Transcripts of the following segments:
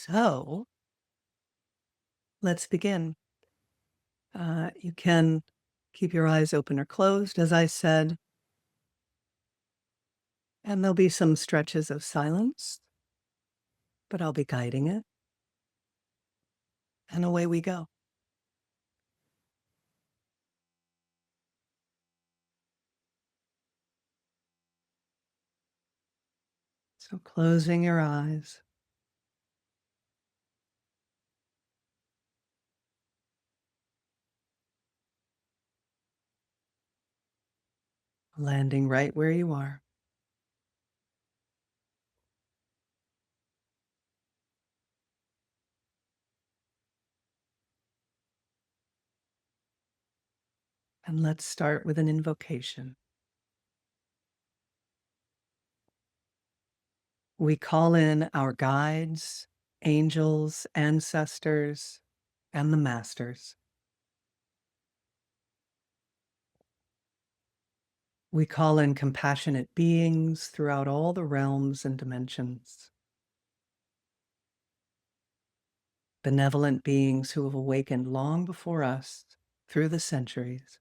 So let's begin. You can keep your eyes open or closed, as I said, and there'll be some stretches of silence, but I'll be guiding it, and away we go. So closing your eyes, landing right where you are. And let's start with an invocation. We call in our guides, angels, ancestors, and the masters. We call in compassionate beings throughout all the realms and dimensions. Benevolent beings who have awakened long before us through the centuries,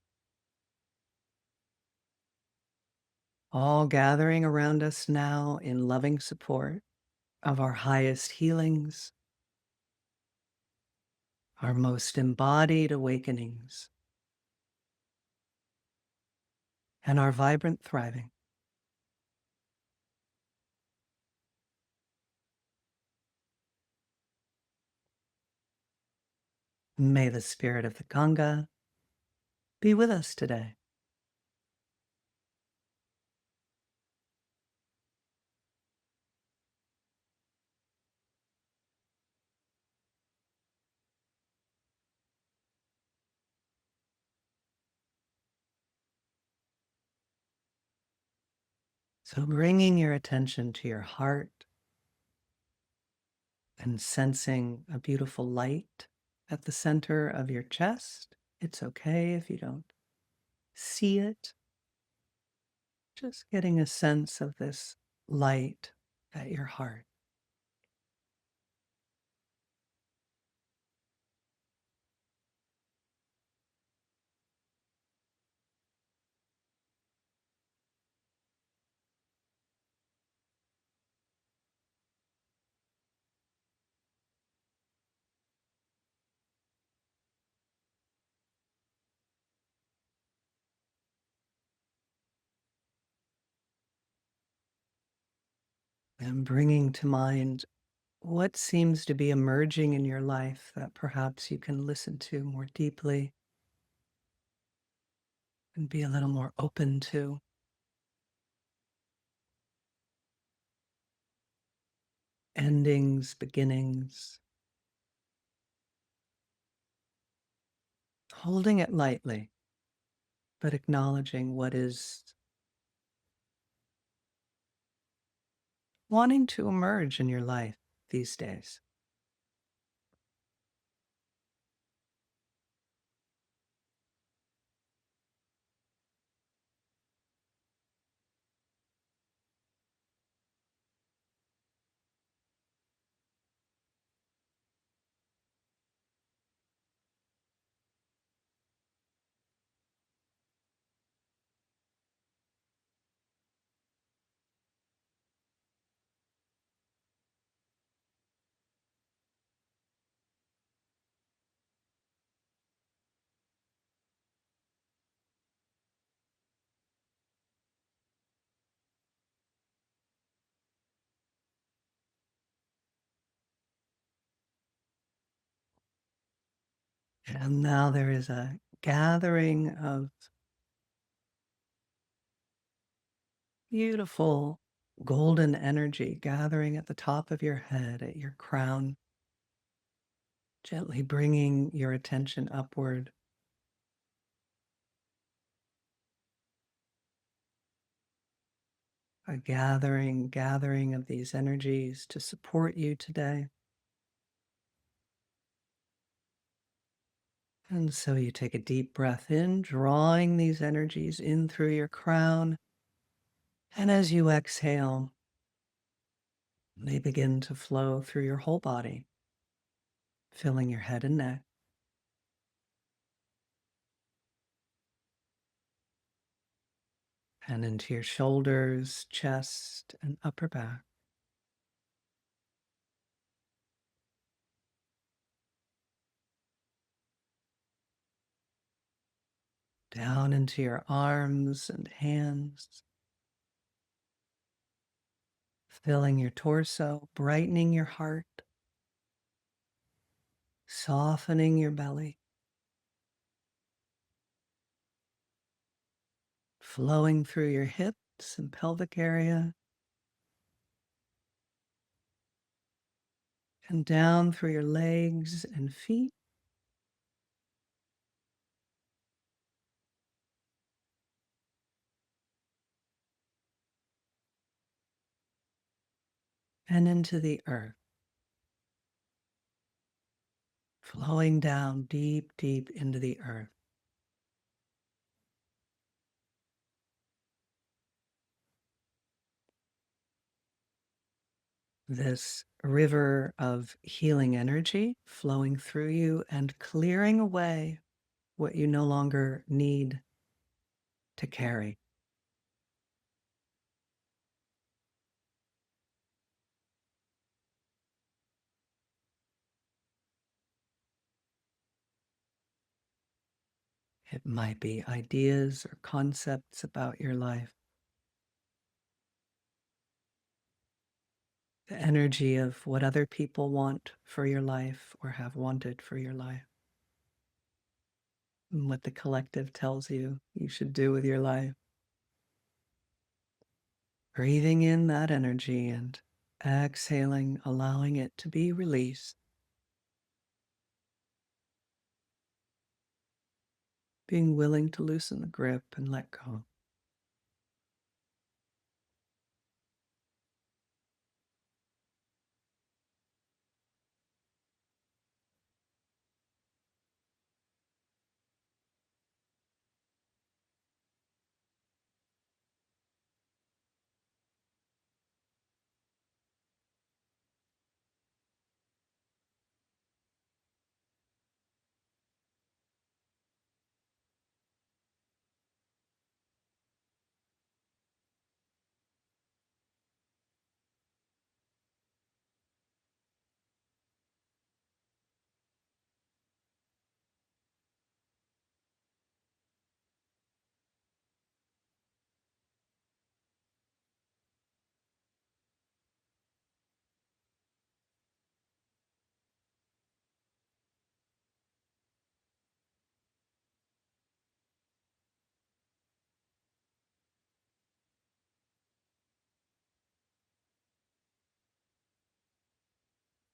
all gathering around us now in loving support of our highest healings, our most embodied awakenings, and our vibrant thriving. May the spirit of the Ganga be with us today. So bringing your attention to your heart and sensing a beautiful light at the center of your chest. It's okay if you don't see it. Just getting a sense of this light at your heart. And bringing to mind what seems to be emerging in your life that perhaps you can listen to more deeply and be a little more open to. Endings, beginnings, holding it lightly, but acknowledging what is wanting to emerge in your life these days. And now there is a gathering of beautiful golden energy gathering at the top of your head, at your crown, gently bringing your attention upward. A gathering of these energies to support you today. And so you take a deep breath in, drawing these energies in through your crown. And as you exhale, they begin to flow through your whole body. filling your head and neck, and into your shoulders, chest, and upper back, down into your arms and hands, filling your torso, brightening your heart, softening your belly, flowing through your hips and pelvic area, and down through your legs and feet, and into the earth, flowing down deep, deep into the earth. This river of healing energy flowing through you and clearing away what you no longer need to carry. It might be ideas or concepts about your life, the energy of what other people want for your life or have wanted for your life, and what the collective tells you you should do with your life. Breathing in that energy and exhaling, allowing it to be released, being willing to loosen the grip and let go.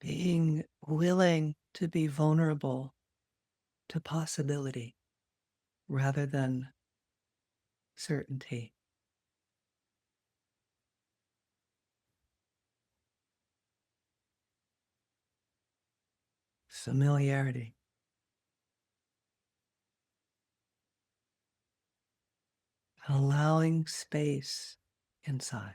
Being willing to be vulnerable to possibility rather than certainty, familiarity, allowing space inside.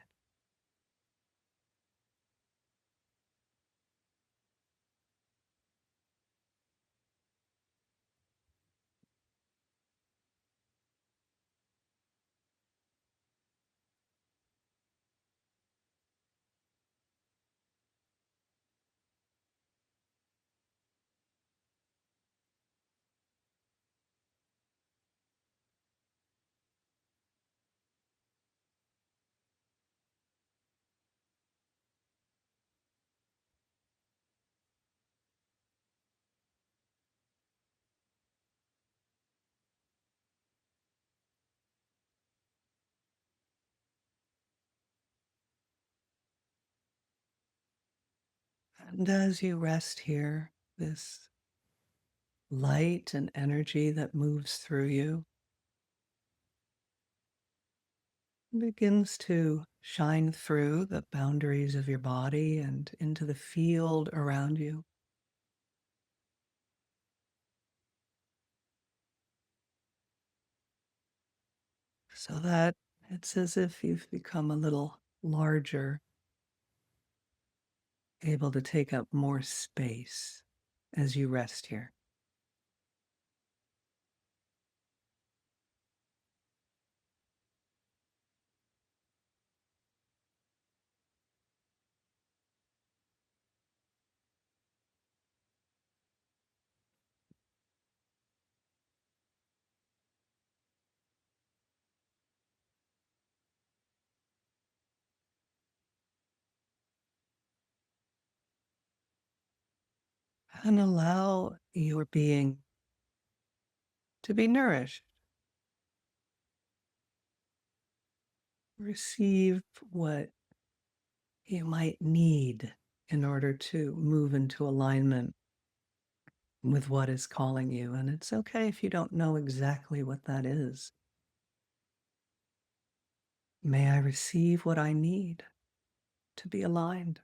And as you rest here, this light and energy that moves through you begins to shine through the boundaries of your body and into the field around you, so that it's as if you've become a little larger, able to take up more space. as you rest here. And allow your being to be nourished. Receive what you might need in order to move into alignment with what is calling you. And it's okay if you don't know exactly what that is. May I receive what I need to be aligned.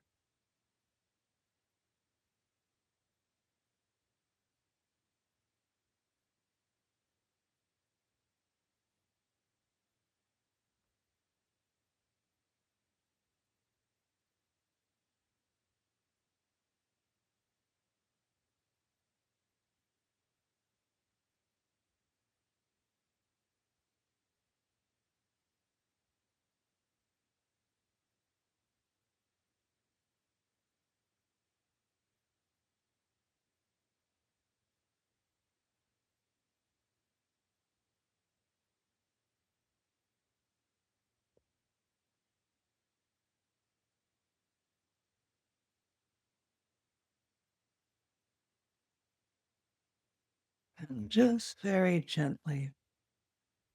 And just very gently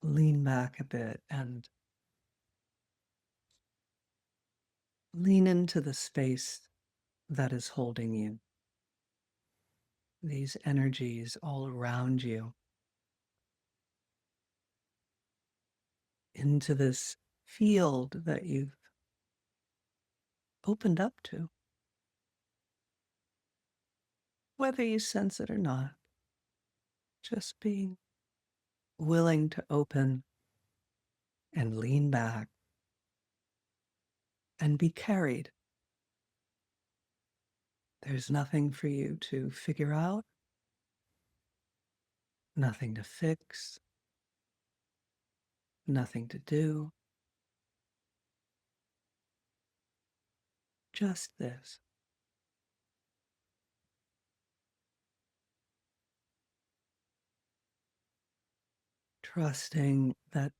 lean back a bit and lean into the space that is holding you. These energies all around you, into this field that you've opened up to, whether you sense it or not, just being willing to open and lean back and be carried. There's nothing for you to figure out, nothing to fix, nothing to do, just this. Trusting that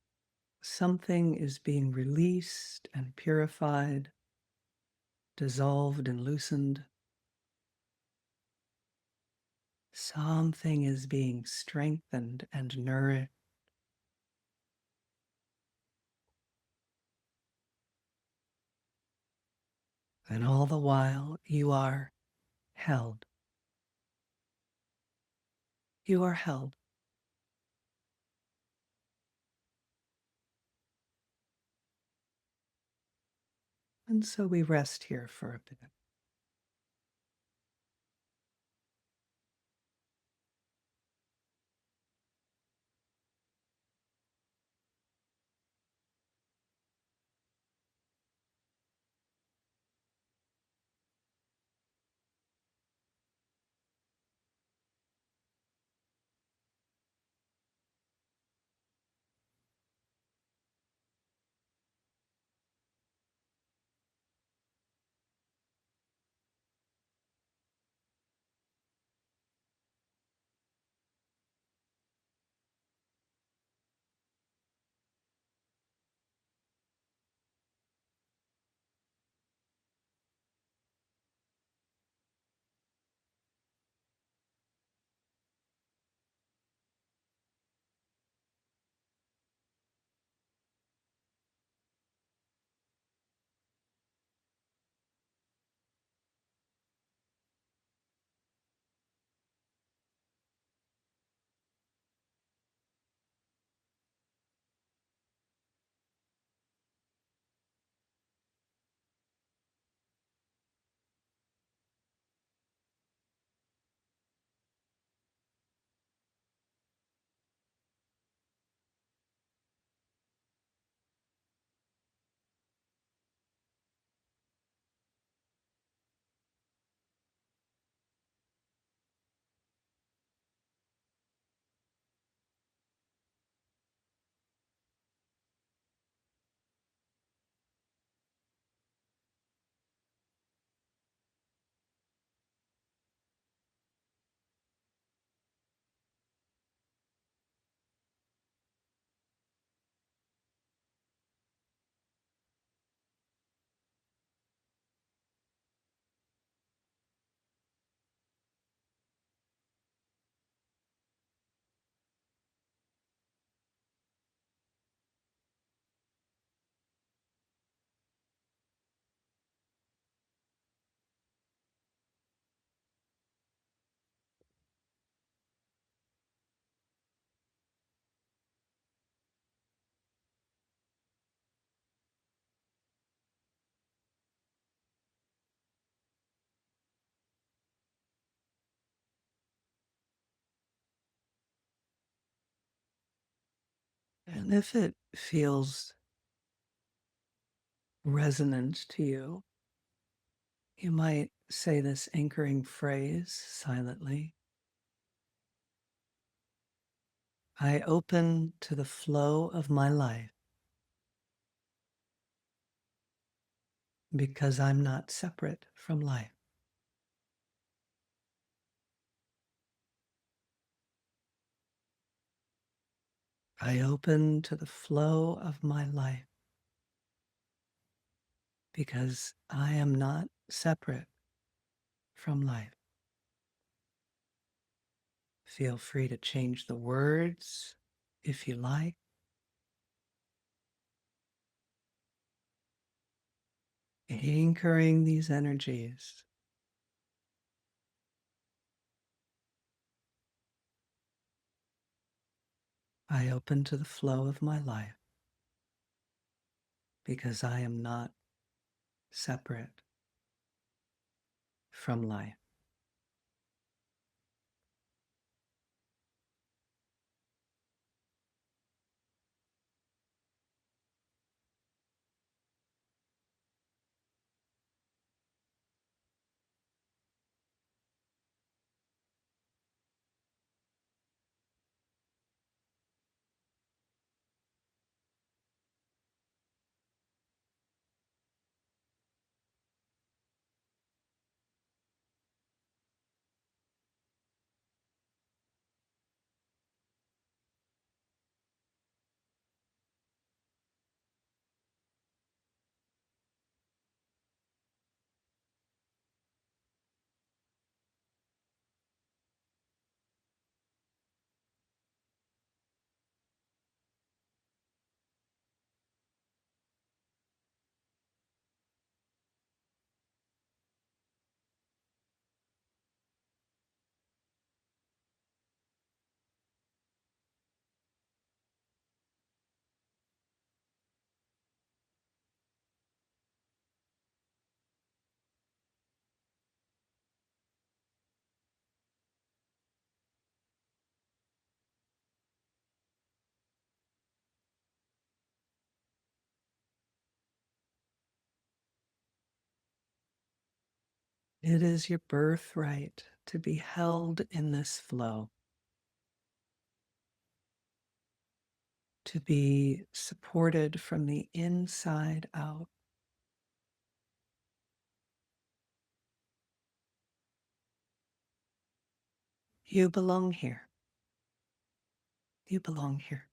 something is being released and purified, dissolved and loosened. Something is being strengthened and nourished. And all the while, you are held. You are held. And so we rest here for a bit. If it feels resonant to you, you might say this anchoring phrase silently. I open to the flow of my life because I'm not separate from life. I open to the flow of my life because I am not separate from life. Feel free to change the words if you like. Anchoring these energies. I open to the flow of my life because I am not separate from life. It is your birthright to be held in this flow, to be supported from the inside out. You belong here. You belong here.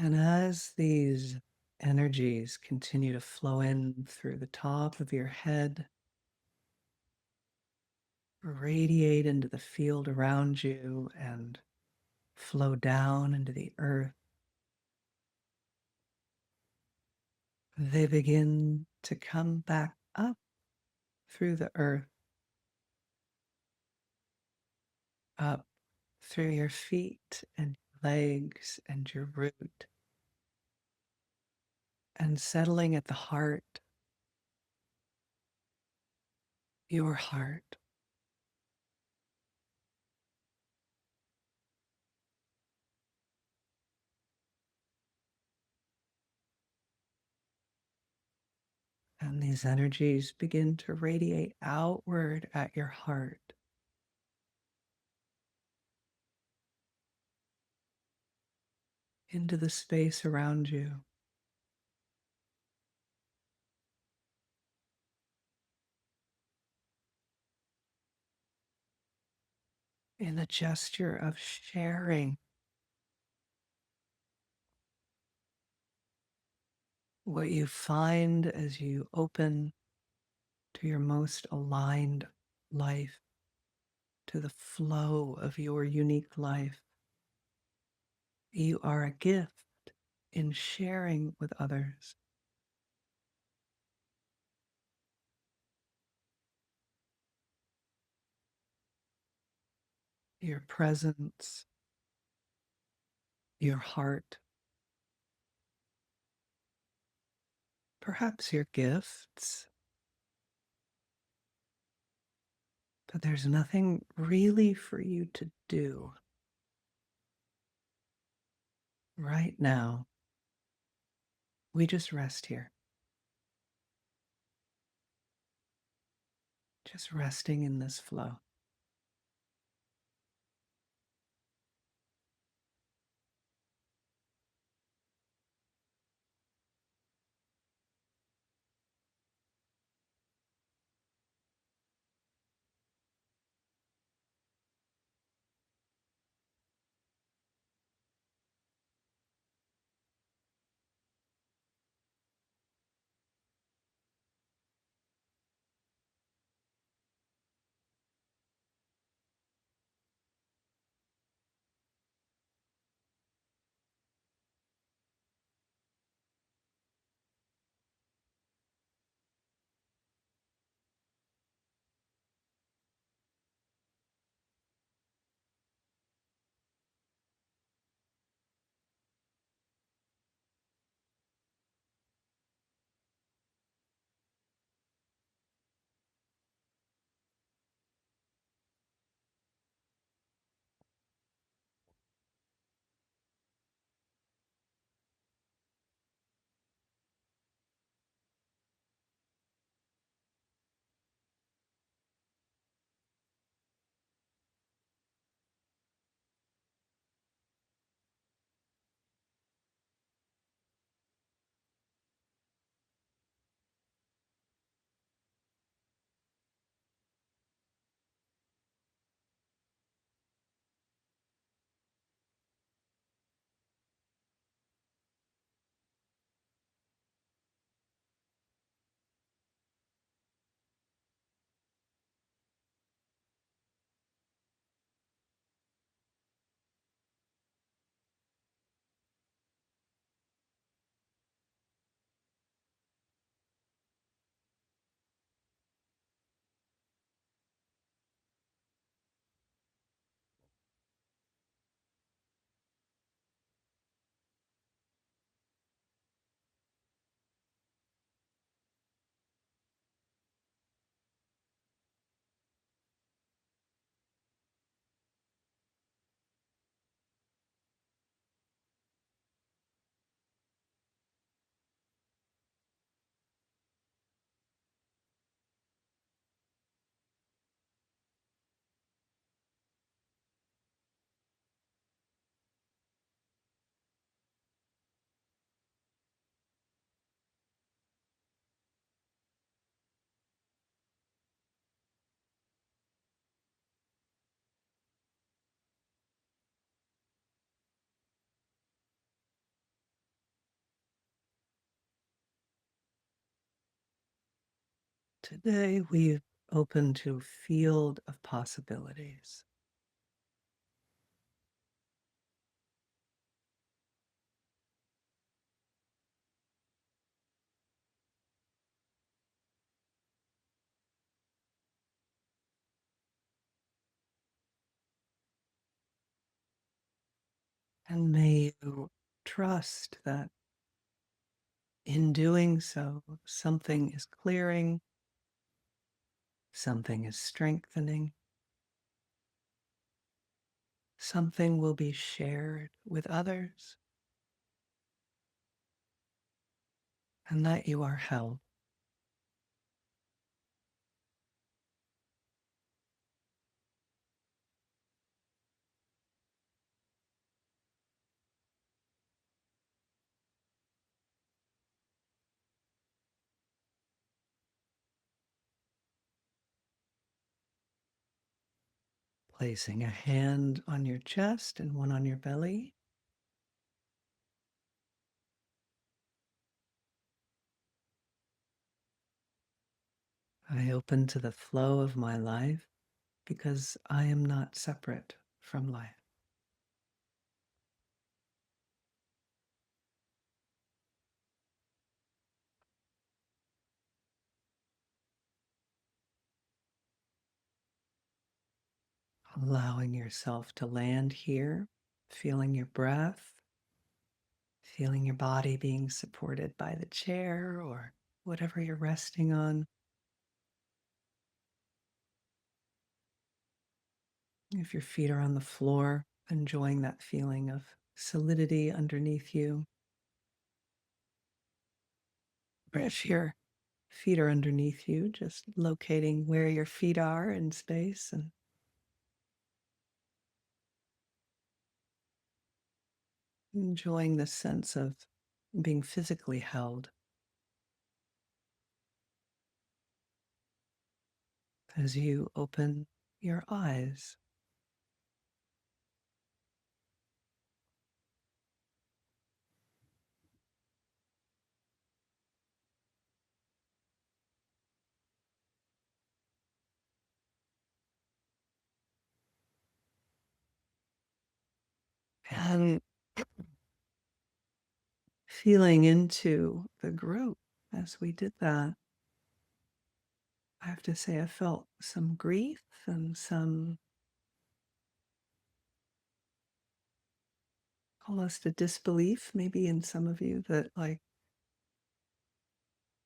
And as these energies continue to flow in through the top of your head, radiate into the field around you, and flow down into the earth, they begin to come back up through the earth, up through your feet and legs and your root, and settling at the heart, your heart. And these energies begin to radiate outward at your heart, into the space around you, in a gesture of sharing what you find as you open to your most aligned life, to the flow of your unique life. You are a gift in sharing with others. Your presence, your heart, perhaps your gifts, but there's nothing really for you to do right now. We just rest here, just resting in this flow. Today we've opened to a field of possibilities. And may you trust that in doing so, something is clearing, something is strengthening, something will be shared with others, and that you are held. Placing a hand on your chest and one on your belly, I open to the flow of my life because I am not separate from life. Allowing yourself to land here, feeling your breath, feeling your body being supported by the chair or whatever you're resting on. If your feet are on the floor, enjoying that feeling of solidity underneath you. Or if your feet are underneath you, just locating where your feet are in space and enjoying the sense of being physically held as you open your eyes. And feeling into the group as we did that. I have to say, I felt some grief and some almost a disbelief, maybe in some of you, that like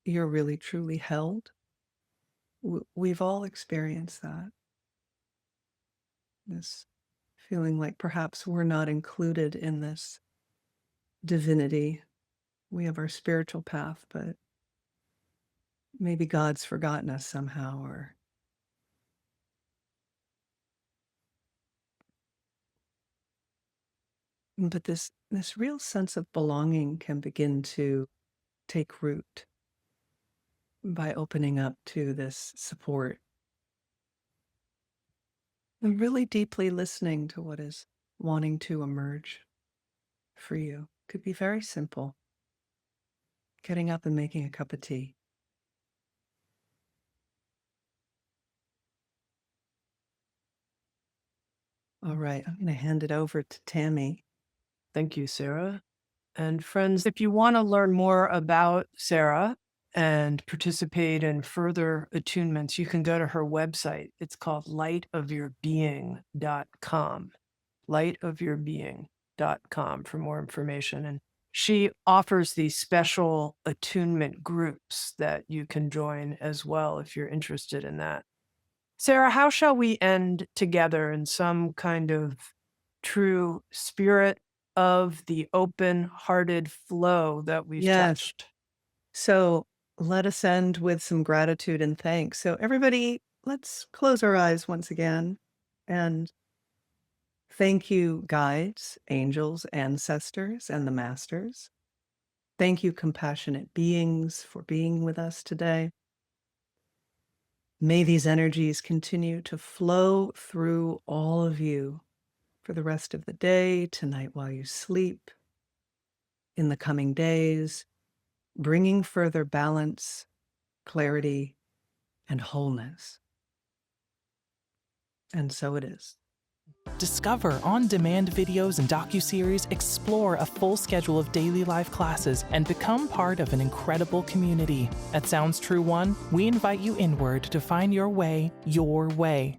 you're really truly held. We've all experienced that, this feeling like perhaps we're not included in this divinity. We have our spiritual path, but maybe God's forgotten us somehow, or but this real sense of belonging can begin to take root by opening up to this support and really deeply listening to what is wanting to emerge for you. Could be very simple. Getting up and making a cup of tea. All right, I'm going to hand it over to Tammy. Thank you, Sarah. And friends, if you want to learn more about Sarah and participate in further attunements, you can go to her website. It's called lightofyourbeing.com. Lightofyourbeing.com for more information. And she offers these special attunement groups that you can join as well if you're interested in that. Sarah, how shall we end together in some kind of true spirit of the open-hearted flow that we've Yes. touched? So let us end with some gratitude and thanks. So, everybody, let's close our eyes once again and thank you, guides, angels, ancestors, and the masters. Thank you, compassionate beings, for being with us today. May these energies continue to flow through all of you for the rest of the day, tonight while you sleep, in the coming days, bringing further balance, clarity, and wholeness. And so it is. Discover on-demand videos and docuseries, explore a full schedule of daily life classes, and become part of an incredible community. At Sounds True One, we invite you inward to find your way your way.